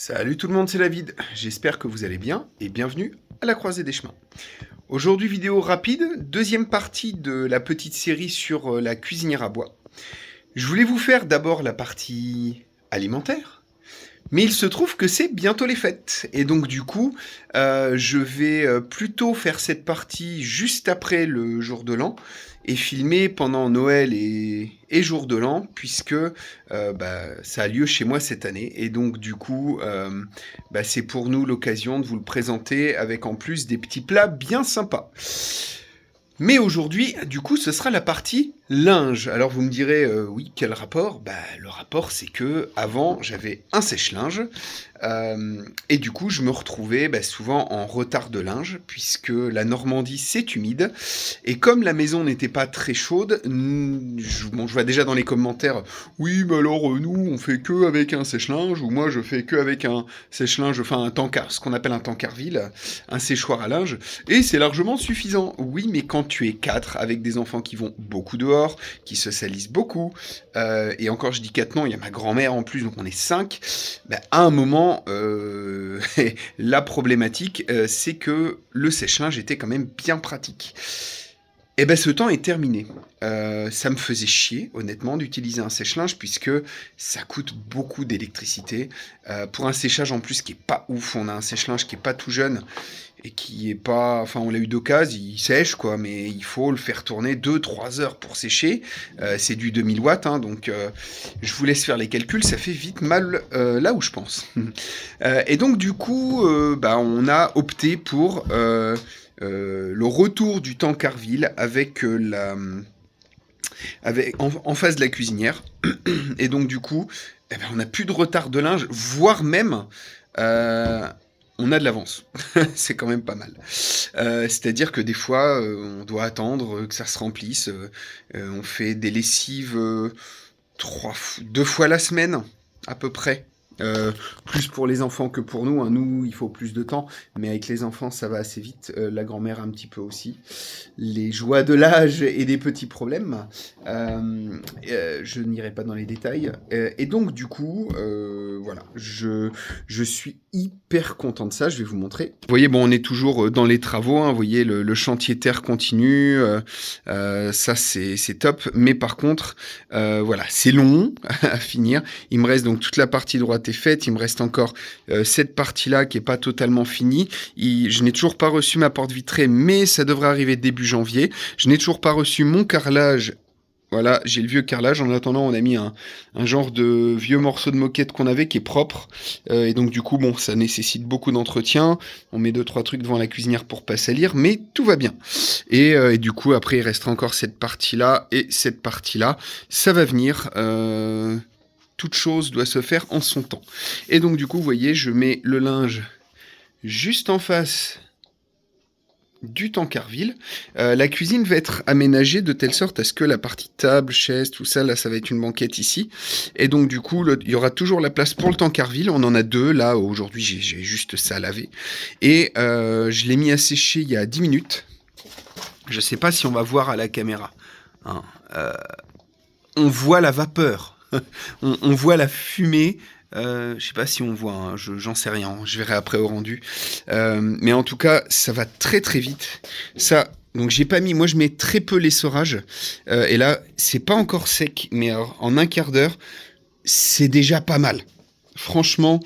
Salut tout le monde, c'est David. J'espère que vous allez bien et bienvenue à la croisée des chemins. Aujourd'hui, vidéo rapide, deuxième partie de la petite série sur la cuisinière à bois. Je voulais vous faire d'abord la partie alimentaire, mais il se trouve que c'est bientôt les fêtes. Et donc du coup, je vais plutôt faire cette partie juste après le jour de l'an et filmer pendant Noël et jour de l'an, puisque ça a lieu chez moi cette année. Et donc du coup, c'est pour nous l'occasion de vous le présenter avec en plus des petits plats bien sympas. Mais aujourd'hui, du coup, ce sera la partie linge. Alors vous me direz, oui, quel rapport? Le rapport, c'est que avant, j'avais un sèche-linge, et du coup, je me retrouvais souvent en retard de linge, puisque la Normandie, c'est humide, et comme la maison n'était pas très chaude, je vois déjà dans les commentaires, oui, mais alors nous, on fait que avec un sèche-linge, ou moi, je fais que avec un sèche-linge, enfin un tankard, ce qu'on appelle un tankarville, un séchoir à linge, et c'est largement suffisant. Oui, mais quand tu es 4 avec des enfants qui vont beaucoup dehors, qui se salissent beaucoup, et encore je dis 4 non, il y a ma grand-mère en plus, donc on est 5, à un moment, la problématique, c'est que le sèche-linge était quand même bien pratique. Et ce temps est terminé. Ça me faisait chier, honnêtement, d'utiliser un sèche-linge puisque ça coûte beaucoup d'électricité. Pour un séchage en plus qui est pas ouf, on a un sèche-linge qui est pas tout jeune et qui est pas... Enfin, on l'a eu d'occasion, il sèche, quoi, mais il faut le faire tourner 2-3 heures pour sécher. C'est du 2000 watts, hein, donc je vous laisse faire les calculs, ça fait vite mal là où je pense. Et donc, du coup, on a opté pour... le retour du Tancarville avec en face de la cuisinière. Et donc du coup, on n'a plus de retard de linge, voire même on a de l'avance. C'est quand même pas mal. C'est-à-dire que des fois, on doit attendre que ça se remplisse. On fait des lessives 2 fois la semaine, à peu près. Plus pour les enfants que pour nous, hein. Nous, il faut plus de temps, mais avec les enfants, ça va assez vite. La grand-mère un petit peu aussi. Les joies de l'âge et des petits problèmes. Je n'irai pas dans les détails. Et donc, du coup, voilà, je suis hyper content de ça. Je vais vous montrer. Vous voyez, bon, on est toujours dans les travaux. Hein. Vous voyez, le chantier terre continue. Ça, c'est top. Mais par contre, voilà, c'est long à finir. Il me reste donc toute la partie droite est faite. Il me reste encore cette partie-là qui est pas totalement finie. Je n'ai toujours pas reçu ma porte vitrée, mais ça devrait arriver début janvier. Je n'ai toujours pas reçu mon carrelage. Voilà, j'ai le vieux carrelage. En attendant, on a mis un genre de vieux morceau de moquette qu'on avait qui est propre. Et donc, du coup, bon, ça nécessite beaucoup d'entretien. On met 2-3 trucs devant la cuisinière pour pas salir, mais tout va bien. Et du coup, après, il restera encore cette partie-là et cette partie-là. Ça va venir. Toute chose doit se faire en son temps. Et donc, du coup, vous voyez, je mets le linge juste en face du Tancarville. La cuisine va être aménagée de telle sorte à ce que la partie table, chaise, tout ça, là, ça va être une banquette ici. Et donc, du coup, il y aura toujours la place pour le Tancarville. On en a 2. Là, aujourd'hui, j'ai juste ça à laver. Et je l'ai mis à sécher il y a 10 minutes. Je sais pas si on va voir à la caméra. Hein. On voit la vapeur. on voit la fumée. Je sais pas si on voit, hein, j'en sais rien, je verrai après au rendu. Mais en tout cas, ça va très très vite. Ça, donc j'ai pas mis, moi je mets très peu l'essorage. Et là, c'est pas encore sec, mais alors, en un quart d'heure, c'est déjà pas mal. Franchement,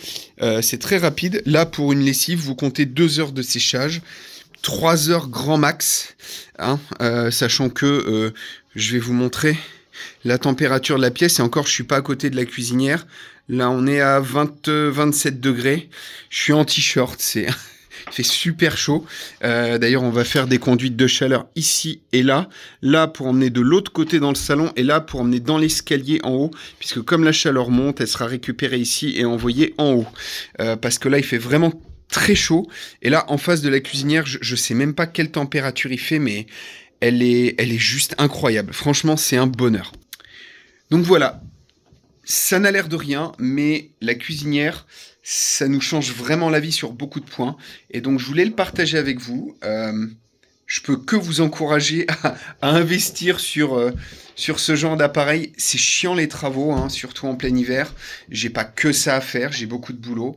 c'est très rapide. Là, pour une lessive, vous comptez 2 heures de séchage. 3 heures grand max, hein, sachant que je vais vous montrer la température de la pièce, et encore je suis pas à côté de la cuisinière. Là on est à 27 degrés. Je suis en t-shirt, il fait super chaud. D'ailleurs on va faire des conduites de chaleur ici et là. Là pour emmener de l'autre côté dans le salon, et là pour emmener dans l'escalier en haut, puisque comme la chaleur monte, elle sera récupérée ici et envoyée en haut. Parce que là il fait vraiment très chaud. Et là en face de la cuisinière, je sais même pas quelle température il fait, mais elle est juste incroyable. Franchement, c'est un bonheur. Donc voilà, ça n'a l'air de rien, mais la cuisinière, ça nous change vraiment la vie sur beaucoup de points. Et donc, je voulais le partager avec vous. je peux que vous encourager à investir sur ce genre d'appareil. C'est chiant les travaux, hein, surtout en plein hiver. J'ai pas que ça à faire, j'ai beaucoup de boulot.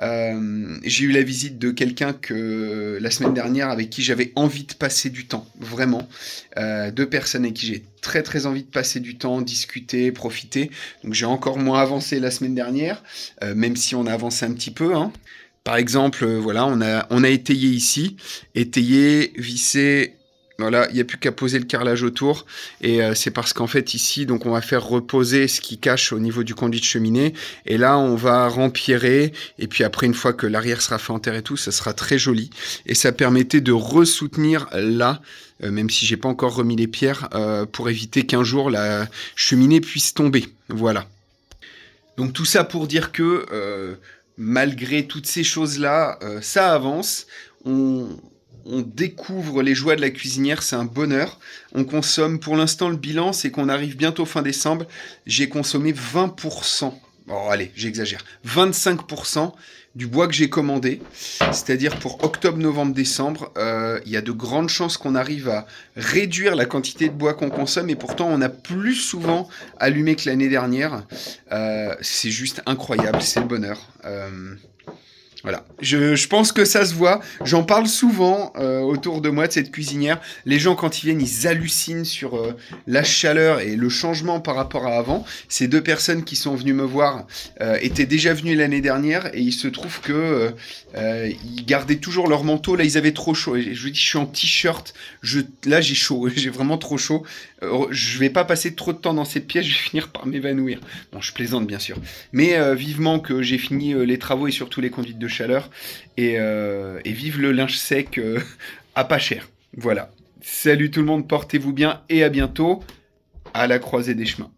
J'ai eu la visite de quelqu'un que la semaine dernière avec qui j'avais envie de passer du temps, vraiment. Deux personnes avec qui j'ai très très envie de passer du temps, discuter, profiter. Donc j'ai encore moins avancé la semaine dernière, même si on a avancé un petit peu, hein. Par exemple, voilà, on a étayé ici, étayé, vissé, voilà, il n'y a plus qu'à poser le carrelage autour. Et c'est parce qu'en fait ici, donc on va faire reposer ce qui cache au niveau du conduit de cheminée. Et là, on va rempierrer. Et puis après, une fois que l'arrière sera fait en terre et tout, ça sera très joli. Et ça permettait de ressoutenir là, même si j'ai pas encore remis les pierres, pour éviter qu'un jour la cheminée puisse tomber. Voilà. Donc tout ça pour dire que malgré toutes ces choses-là, ça avance. On, on découvre les joies de la cuisinière, c'est un bonheur. On consomme, pour l'instant, le bilan, c'est qu'on arrive bientôt fin décembre. J'ai consommé 20%. Oh, allez, j'exagère. 25% du bois que j'ai commandé. C'est-à-dire pour octobre, novembre, décembre, il y a de grandes chances qu'on arrive à réduire la quantité de bois qu'on consomme. Et pourtant, on a plus souvent allumé que l'année dernière. C'est juste incroyable, c'est le bonheur. Voilà, je pense que ça se voit. J'en parle souvent autour de moi de cette cuisinière. Les gens, quand ils viennent, ils hallucinent sur la chaleur et le changement par rapport à avant. Ces deux personnes qui sont venues me voir étaient déjà venues l'année dernière et il se trouve que ils gardaient toujours leur manteau. Là, ils avaient trop chaud. Et je vous dis, je suis en t-shirt. Là, j'ai chaud. J'ai vraiment trop chaud. Je vais pas passer trop de temps dans cette pièce. Je vais finir par m'évanouir. Bon, je plaisante bien sûr. Mais vivement que j'ai fini les travaux et surtout les conduites de chaleur et vive le linge sec à pas cher. Voilà. Salut tout le monde, portez-vous bien et à bientôt à la croisée des chemins.